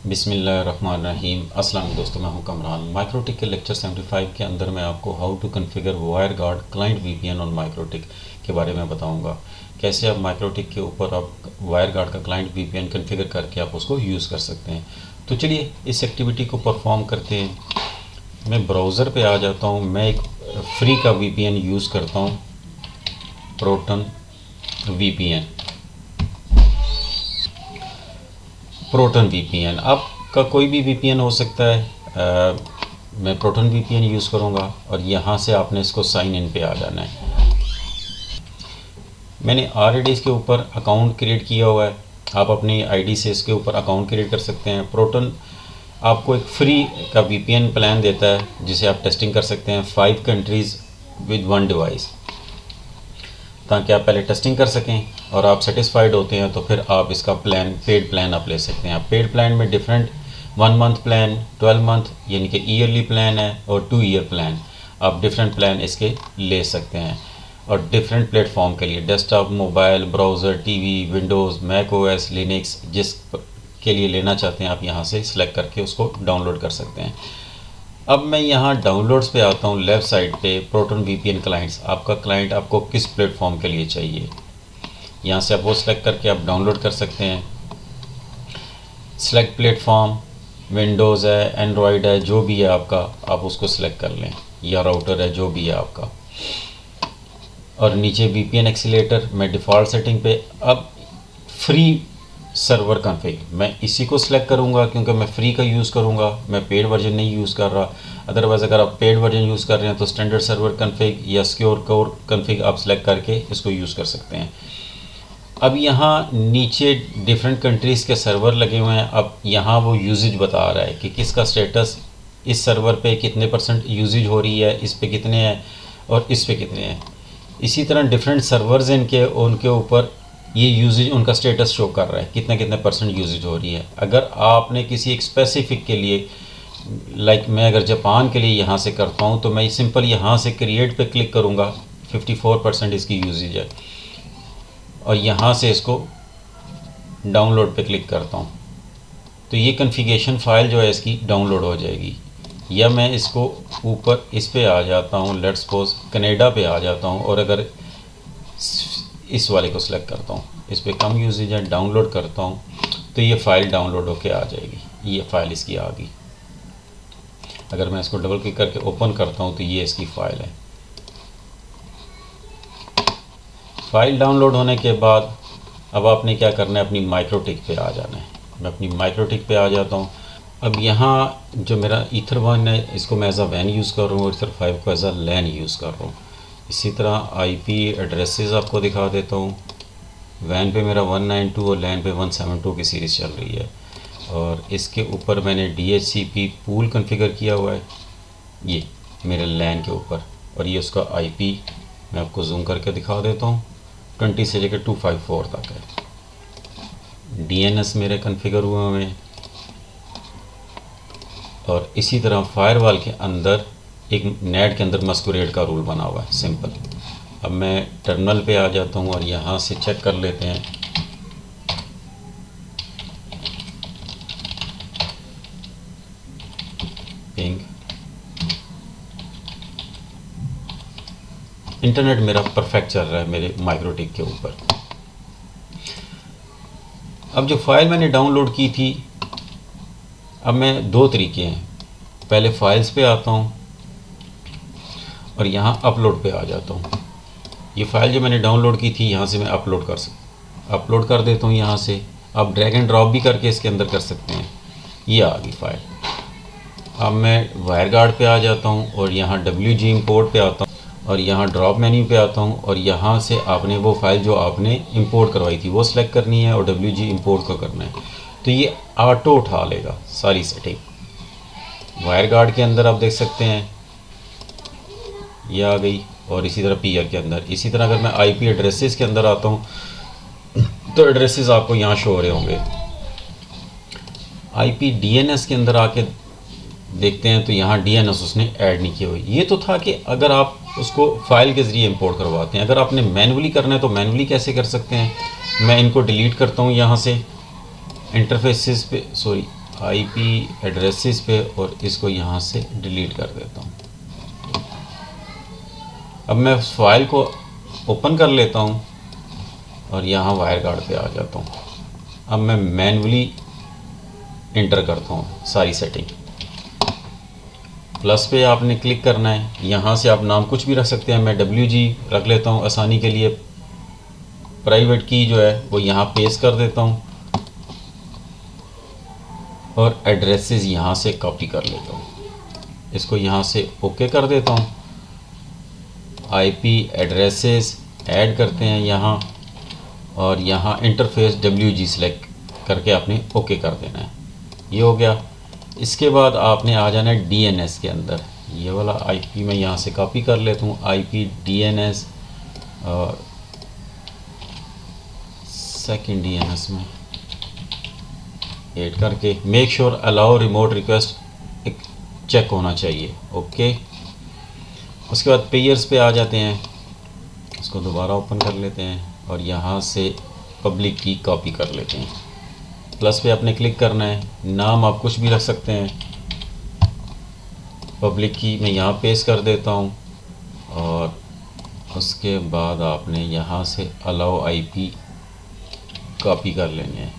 बिस्मिल्लाहिर्रहमानिर्रहीम। अस्सलाम वालेकुम दोस्तों, मैं हूं कमरान। माइक्रोटिक के लेक्चर 75 के अंदर मैं आपको how to configure WireGuard client VPN on MikroTik के बारे में बताऊंगा। कैसे आप माइक्रोटिक के ऊपर आप वायर गार्ड का क्लाइंट वीपीएन कॉन्फ़िगर करके आप उसको यूज़ कर सकते हैं। तो चलिए इस एक्टिविटी को परफॉर्म करते हैं। मैं ब्राउज़र पे आ जाता हूँ। मैं एक फ्री का वीपीएन यूज़ करता हूँ, प्रोटन वीपीएन। प्रोटन वीपीएन आपका कोई भी वीपीएन हो सकता है। मैं प्रोटन वीपीएन यूज़ करूँगा और यहाँ से आपने इसको साइन इन पे आ जाना है। मैंने ऑलरेडी इसके ऊपर अकाउंट क्रिएट किया हुआ है। आप अपनी आईडी से इसके ऊपर अकाउंट क्रिएट कर सकते हैं। प्रोटन आपको एक फ्री का वीपीएन प्लान देता है जिसे आप टेस्टिंग कर सकते हैं 5 कंट्रीज़ विद 1 डिवाइस, ताकि आप पहले टेस्टिंग कर सकें और आप सेटिस्फाइड होते हैं तो फिर आप इसका पेड प्लान आप ले सकते हैं। आप पेड प्लान में डिफरेंट 1 मंथ प्लान, 12 मंथ यानी कि ईयरली प्लान है और 2 ईयर प्लान, आप डिफरेंट प्लान इसके ले सकते हैं। और डिफरेंट प्लेटफॉर्म के लिए desktop, mobile, browser, TV, Windows, Mac OS, Linux, जिस के लिए लेना चाहते हैं आप यहाँ से सिलेक्ट करके उसको डाउनलोड कर सकते हैं। अब मैं यहाँ डाउनलोड्स पे आता हूँ। लेफ़्ट साइड पे प्रोटन वीपीएन क्लाइंट्स, आपका क्लाइंट आपको किस प्लेटफॉर्म के लिए चाहिए, यहाँ से आप वो सिलेक्ट करके आप डाउनलोड कर सकते हैं। सिलेक्ट प्लेटफॉर्म, विंडोज़ है, एंड्रॉयड है, जो भी है आपका, आप उसको सिलेक्ट कर लें, या राउटर है, जो भी है आपका। और नीचे वीपीएन एक्सीलेटर, मैं डिफ़ॉल्ट सेटिंग पे अब फ्री सर्वर कॉन्फ़िग मैं इसी को सिलेक्ट करूंगा क्योंकि मैं फ्री का यूज़ करूंगा, मैं पेड वर्जन नहीं यूज़ कर रहा। अदरवाइज़ अगर आप पेड वर्जन यूज़ कर रहे हैं तो स्टैंडर्ड सर्वर कॉन्फ़िग या सिक्योर कोर कॉन्फ़िग आप सिलेक्ट करके इसको यूज़ कर सकते हैं। अब यहाँ नीचे डिफरेंट कंट्रीज़ के सर्वर लगे हुए हैं। अब यहाँ वो यूजेज बता रहा है कि किसका स्टेटस, इस सर्वर पे कितने % यूजेज हो रही है, इस पे कितने हैं और इस पे कितने हैं। इसी तरह डिफरेंट सर्वर्स इनके उनके ऊपर ये यूजेज उनका स्टेटस शो कर रहा है, कितने कितने % यूजेज हो रही है। अगर आपने किसी एक स्पेसिफिक के लिए, लाइक मैं अगर जापान के लिए यहाँ से करता हूँ तो मैं सिंपल यहाँ से क्रिएट पे क्लिक करूँगा, 54% इसकी यूजेज है, और यहाँ से इसको डाउनलोड पे क्लिक करता हूँ तो ये कॉन्फ़िगरेशन फ़ाइल जो है इसकी डाउनलोड हो जाएगी। या मैं इसको ऊपर इस पे आ जाता हूँ, लेट्स सपोज कनाडा पे आ जाता हूँ, और अगर इस वाले को सिलेक्ट करता हूँ, इस पर कम यूजेज है, डाउनलोड करता हूँ तो ये फ़ाइल डाउनलोड होके आ जाएगी। ये फ़ाइल इसकी आ गई। अगर मैं इसको डबल क्लिक करके ओपन करता हूँ तो ये इसकी फ़ाइल है। फ़ाइल डाउनलोड होने के बाद अब आपने क्या करना है, अपनी माइक्रोटिक पे आ जाना है। मैं अपनी माइक्रोटिक पे आ जाता हूँ। अब यहाँ जो मेरा ईथर 1 है इसको मैं एज आ वैन यूज़ कर रहा हूँ और ईथर 5 को एज आ लैन यूज़ कर रहा हूँ। इसी तरह आईपी एड्रेसेस आपको दिखा देता हूँ। वैन पे मेरा 192 और लैन पे 172 की सीरीज़ चल रही है, और इसके ऊपर मैंने DHCP पूल कॉन्फ़िगर किया हुआ है, ये मेरे लैन के ऊपर। और ये उसका आईपी मैं आपको जूम करके दिखा देता हूँ, 20 से लेकर 254 तक है। DNS मेरे कॉन्फ़िगर हुए हुए हैं। और इसी तरह फायरवॉल के अंदर एक नेट के अंदर मस्कुरेड का रूल बना हुआ है, सिंपल। अब मैं टर्मिनल पे आ जाता हूँ और यहाँ से चेक कर लेते हैं। पिंग, इंटरनेट मेरा परफेक्ट चल रहा है मेरे माइक्रोटिक के ऊपर। अब जो फाइल मैंने डाउनलोड की थी, अब मैं 2 तरीके हैं, पहले फाइल्स पे आता हूँ और यहाँ अपलोड पे आ जाता हूँ। ये फ़ाइल जो मैंने डाउनलोड की थी यहाँ से मैं अपलोड कर देता हूँ। यहाँ से आप ड्रैग एंड ड्रॉप भी करके इसके अंदर कर सकते हैं। ये आ गई फ़ाइल। अब मैं वायर गार्ड पे आ जाता हूँ और यहाँ WG इंपोर्ट पे आता हूँ और यहाँ ड्रॉप मेन्यू पे आता हूँ, और यहाँ से आपने वो फ़ाइल जो आपने इंपोर्ट करवाई थी वो सिलेक्ट करनी है और WG इंपोर्ट को करना है। तो ये ऑटो उठा लेगा सारी सेटिंग। वायर गार्ड के अंदर आप देख सकते हैं ये आ गई, और इसी तरह पीआर के अंदर। इसी तरह अगर मैं आईपी एड्रेसेस के अंदर आता हूँ तो एड्रेसेस आपको यहाँ शो हो रहे होंगे। आईपी डीएनएस के अंदर आके देखते हैं तो यहाँ डीएनएस उसने ऐड नहीं किया हुई। ये तो था कि अगर आप उसको फाइल के ज़रिए इंपोर्ट करवाते हैं। अगर आपने मैनुअली करना है तो मैनुअली कैसे कर सकते हैं। मैं इनको डिलीट करता हूँ यहाँ से, इंटरफेसेस पे, सॉरी आईपी एड्रेसेस पे और इसको यहाँ से डिलीट कर देता हूँ। अब मैं उस फाइल को ओपन कर लेता हूँ और यहाँ वायर गार्ड पे आ जाता हूँ। अब मैं मैन्युअली इंटर करता हूँ सारी सेटिंग। प्लस पे आपने क्लिक करना है, यहाँ से आप नाम कुछ भी रख सकते हैं। मैं WG रख लेता हूँ आसानी के लिए। प्राइवेट की जो है वो यहाँ पेस्ट कर देता हूँ और एड्रेसेस यहाँ से कॉपी कर लेता हूँ। इसको यहाँ से ओके कर देता हूँ। आईपी एड्रेसेस ऐड करते हैं यहाँ और यहाँ इंटरफेस WG सेलेक्ट करके आपने ओके कर देना है। ये हो गया। इसके बाद आपने आ जाना है DNS के अंदर। ये वाला IP मैं यहाँ से कॉपी कर लेता हूँ, IP DNS और सेकंड DNS में ऐड करके make sure allow remote request एक चेक होना चाहिए। ओके। उसके बाद पेयर्स पे आ जाते हैं, इसको दोबारा ओपन कर लेते हैं और यहाँ से पब्लिक की कॉपी कर लेते हैं। प्लस पे आपने क्लिक करना है, नाम आप कुछ भी रख सकते हैं। पब्लिक की मैं यहाँ पेस्ट कर देता हूँ और उसके बाद आपने यहाँ से अलाउ IP कॉपी कर लेने हैं।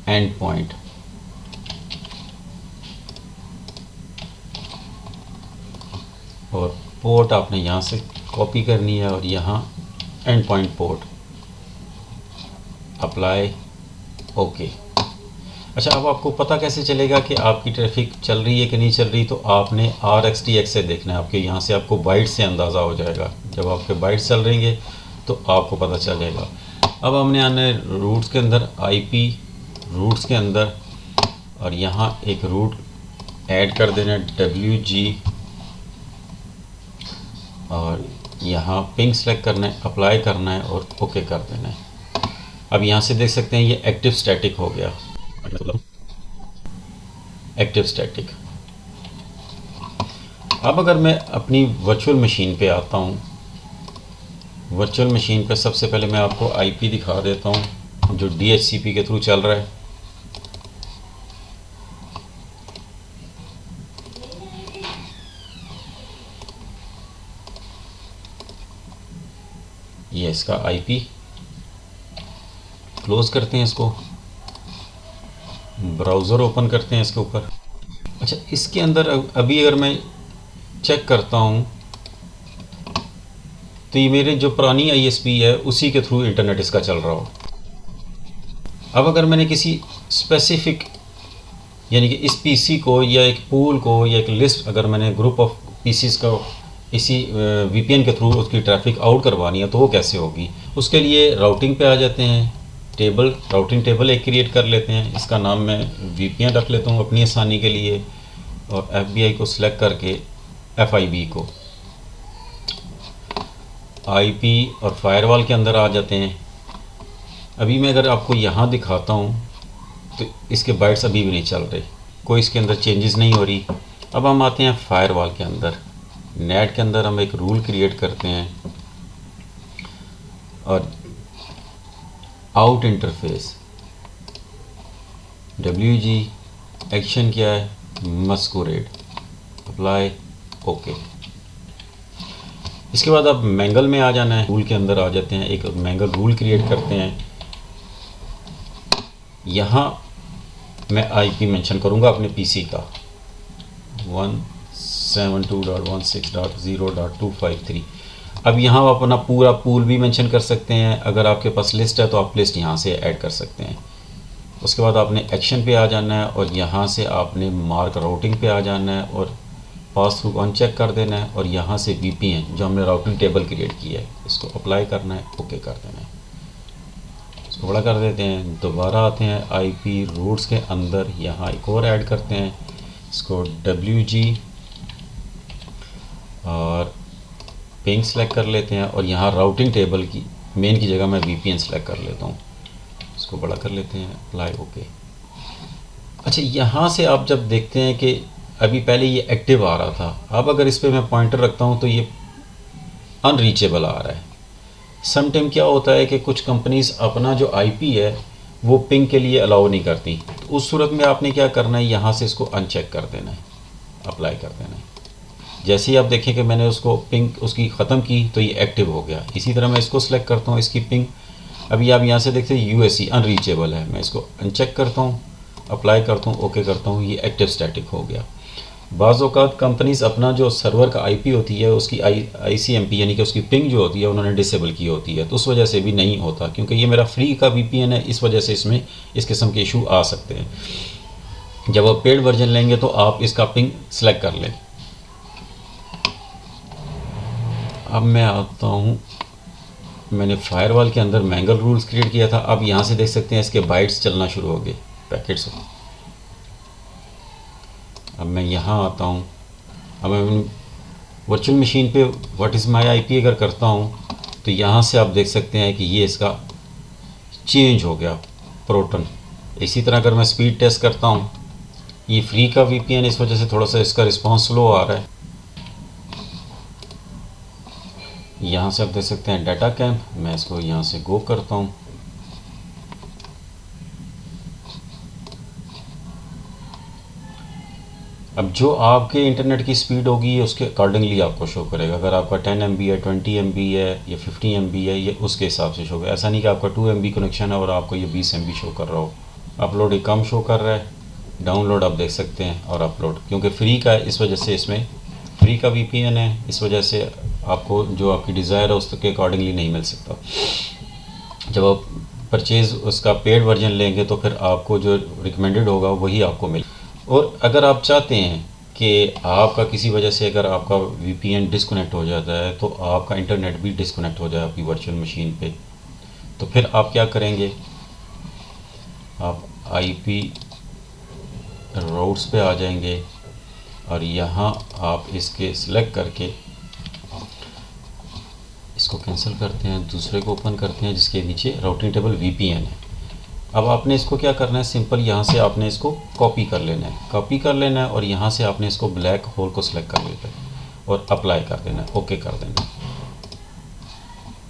एंड पॉइंट और पोर्ट आपने यहाँ से कॉपी करनी है और यहाँ and point port apply okay. अच्छा, अब आपको पता कैसे चलेगा कि आपकी ट्रैफिक चल रही है कि नहीं चल रही? तो आपने RxTX से देखना है। आपके यहाँ से आपको बाइट से अंदाज़ा हो जाएगा। जब आपके बाइट चल रहेंगे तो आपको पता चलेगा। अब हमने आना है रूट्स के अंदर, IP रूट्स के अंदर, और यहाँ एक रूट ऐड कर देना है WG और यहाँ पिंग सेलेक्ट करना है, अप्लाई करना है और ओके कर देना है। अब यहाँ से देख सकते हैं ये एक्टिव स्टैटिक हो गया। Active static. अब अगर मैं अपनी वर्चुअल मशीन पे आता हूँ, वर्चुअल मशीन पे सबसे पहले मैं आपको IP दिखा देता हूँ जो DHCP के थ्रू चल रहा है। ये इसका IP। क्लोज करते हैं इसको, ब्राउज़र ओपन करते हैं इसके ऊपर। अच्छा, इसके अंदर अभी अगर मैं चेक करता हूँ तो ये मेरे जो पुरानी ISP है उसी के थ्रू इंटरनेट इसका चल रहा हो। अब अगर मैंने किसी स्पेसिफिक यानी कि इस PC को या एक पूल को या एक लिस्ट, अगर मैंने ग्रुप ऑफ PCs का इसी VPN के थ्रू उसकी ट्रैफिक आउट करवानी है तो वो कैसे होगी? उसके लिए राउटिंग पे आ जाते हैं। टेबल, राउटिंग टेबल एक क्रिएट कर लेते हैं। इसका नाम मैं VPN रख लेता हूँ अपनी आसानी के लिए और FBI को सिलेक्ट करके FIB को, IP और फायरवॉल के अंदर आ जाते हैं। अभी मैं अगर आपको यहाँ दिखाता हूँ तो इसके बाइट्स अभी भी नहीं चल रहे, कोई इसके अंदर चेंजेस नहीं हो रही। अब हम आते हैं फायरवॉल के अंदर। नेट के अंदर हम एक रूल क्रिएट करते हैं और आउट इंटरफेस WG एक्शन क्या है? मस्कुरेड, अप्लाई ओके। इसके बाद अब मैंगल में आ जाना है। रूल के अंदर आ जाते हैं, एक मैंगल रूल क्रिएट करते हैं। यहाँ मैं IP मेंशन करूँगा अपने PC का 172.16.0.253। अब यहाँ आप अपना पूरा पूल भी मेंशन कर सकते हैं। अगर आपके पास लिस्ट है तो आप लिस्ट यहाँ से ऐड कर सकते हैं। उसके बाद आपने एक्शन पे आ जाना है और यहाँ से आपने मार्क राउटिंग पे आ जाना है और पास थ्रू ऑन चेक कर देना है और यहाँ से VPN जो हमने राउटिंग टेबल क्रिएट की है इसको अप्लाई करना है, ओके कर देना है। इसको बड़ा कर देते हैं। दोबारा आते हैं IP रूट्स के अंदर, यहाँ एक और ऐड करते हैं इसको WG और पिंग सेलेक्ट कर लेते हैं और यहाँ राउटिंग टेबल की मेन की जगह मैं VPN सेलेक्ट कर लेता हूँ। इसको बड़ा कर लेते हैं, अप्लाई ओके। अच्छा, यहाँ से आप जब देखते हैं कि अभी पहले ये एक्टिव आ रहा था, अब अगर इस पर मैं पॉइंटर रखता हूँ तो ये अनरीचेबल आ रहा है। सम टाइम क्या होता है कि कुछ कंपनीज अपना जो आईपी है वो पिंग के लिए अलाउ नहीं करती, तो उस सूरत में आपने क्या करना है, यहाँ से इसको अनचेक कर देना है, अप्लाई कर देना है। जैसे ही आप देखें कि मैंने उसको पिंग उसकी ख़त्म की तो ये एक्टिव हो गया। इसी तरह मैं इसको सिलेक्ट करता हूँ, इसकी पिंग अभी आप यहाँ से देखते हैं यूएससी अनरीचेबल है, मैं इसको अनचेक करता हूँ, अप्लाई करता हूँ, ओके करता हूँ, ये एक्टिव स्टैटिक हो गया। बाज़ औक़ात कंपनीज अपना जो सर्वर का आईपी होती है उसकी आईसीएमपी यानी कि उसकी पिंग जो होती है उन्होंने डिसेबल की होती है, तो उस वजह से भी नहीं होता, क्योंकि ये मेरा फ्री का वीपीएन है, इस वजह से इसमें इस किस्म के इशू आ सकते हैं। जब आप पेड वर्जन लेंगे तो आप इसका पिंग सेलेक्ट कर लें। अब मैं आता हूँ, मैंने फायरवॉल के अंदर मैंगल रूल्स क्रिएट किया था, अब यहाँ से देख सकते हैं इसके बाइट्स चलना शुरू हो गए, पैकेट्स। अब मैं यहाँ आता हूँ, अब मैं वर्चुअल मशीन पे व्हाट इज़ माय आईपी अगर करता हूँ तो यहाँ से आप देख सकते हैं कि ये इसका चेंज हो गया प्रोटन। इसी तरह अगर मैं स्पीड टेस्ट करता हूँ, ये फ्री का वीपीएन इस वजह से थोड़ा सा इसका रिस्पांस स्लो आ रहा है। यहाँ से आप देख सकते हैं डाटा कैंप, मैं इसको यहाँ से गो करता हूँ। अब जो आपके इंटरनेट की स्पीड होगी उसके अकॉर्डिंगली आपको शो करेगा। अगर आपका 10 MB है, 20 MB है या 50 MB है, ये उसके हिसाब से शो करेगा। ऐसा नहीं कि आपका 2 MB कनेक्शन है और आपको ये 20 MB शो कर रहा हो। अपलोड ही कम शो कर रहा है, डाउनलोड आप देख सकते हैं, और अपलोड क्योंकि फ्री का है इस वजह से, इसमें फ्री का वीपीएन है इस वजह से आपको जो आपकी डिज़ायर है उसके अकॉर्डिंगली नहीं मिल सकता। जब आप परचेज़ उसका पेड वर्जन लेंगे तो फिर आपको जो रिकमेंडेड होगा वही आपको मिले। और अगर आप चाहते हैं कि आपका किसी वजह से अगर आपका वीपीएन डिस्कनेक्ट हो जाता है तो आपका इंटरनेट भी डिस्कनेक्ट हो जाए आपकी वर्चुअल मशीन पे, तो फिर आप क्या करेंगे, आप आईपी राउट्स पे आ जाएंगे और यहाँ आप इसके सिलेक्ट करके इसको कैंसिल करते हैं, दूसरे को ओपन करते हैं जिसके नीचे राउटिंग टेबल वीपीएन है। अब आपने इसको क्या करना है, सिंपल यहाँ से आपने इसको कॉपी कर लेना है, और यहाँ से आपने इसको ब्लैक होल को सिलेक्ट कर लेना है और अप्लाई कर देना है, ओके कर देना है।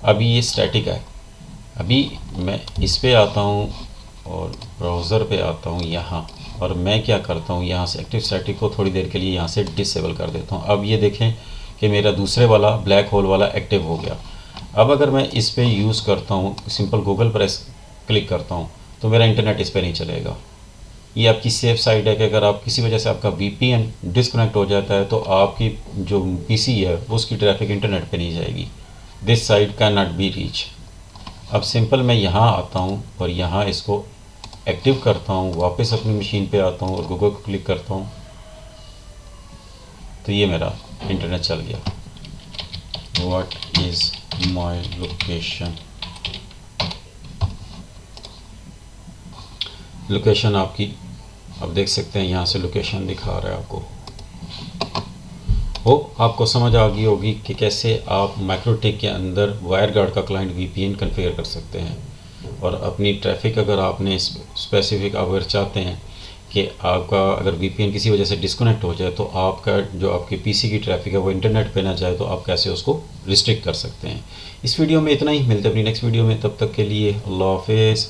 अभी ये स्टैटिक है। अभी मैं इस पे आता हूँ और ब्राउज़र पे आता हूँ यहाँ, और मैं क्या करता हूँ यहाँ से एक्टिव स्टैटिक को थोड़ी देर के लिए यहाँ से डिसेबल कर देता हूँ। अब ये देखें कि मेरा दूसरे वाला ब्लैक होल वाला एक्टिव हो गया। अब अगर मैं इस पे यूज़ करता हूँ, सिंपल गूगल प्रेस क्लिक करता हूँ तो मेरा इंटरनेट इस पर नहीं चलेगा। ये आपकी सेफ साइड है कि अगर आप किसी वजह से आपका वीपीएन डिस्कनेक्ट हो जाता है तो आपकी जो पीसी है उसकी ट्रैफिक इंटरनेट पे नहीं जाएगी। This side can not be reach. अब सिंपल मैं यहाँ आता हूँ और यहाँ इसको एक्टिव करता हूँ, वापस अपनी मशीन पे आता हूँ और गूगल को क्लिक करता हूँ तो ये मेरा इंटरनेट चल गया। What is my location, location आपकी अब देख सकते हैं यहाँ से लोकेशन दिखा रहा है आपको। आपको समझ आ गई होगी कि कैसे आप माइक्रोटेक के अंदर वायरगार्ड का क्लाइंट वीपीएन कॉन्फ़िगर कर सकते हैं, और अपनी ट्रैफिक अगर आपने स्पेसिफिक अगर चाहते हैं कि आपका अगर वीपीएन किसी वजह से डिस्कनेक्ट हो जाए तो आपका जो आपके पीसी की ट्रैफिक है वो इंटरनेट पे ना जाए, तो आप कैसे उसको रिस्ट्रिक्ट कर सकते हैं। इस वीडियो में इतना ही, मिलते हैं अपनी नेक्स्ट वीडियो में, तब तक के लिए अल्लाह हाफिज़।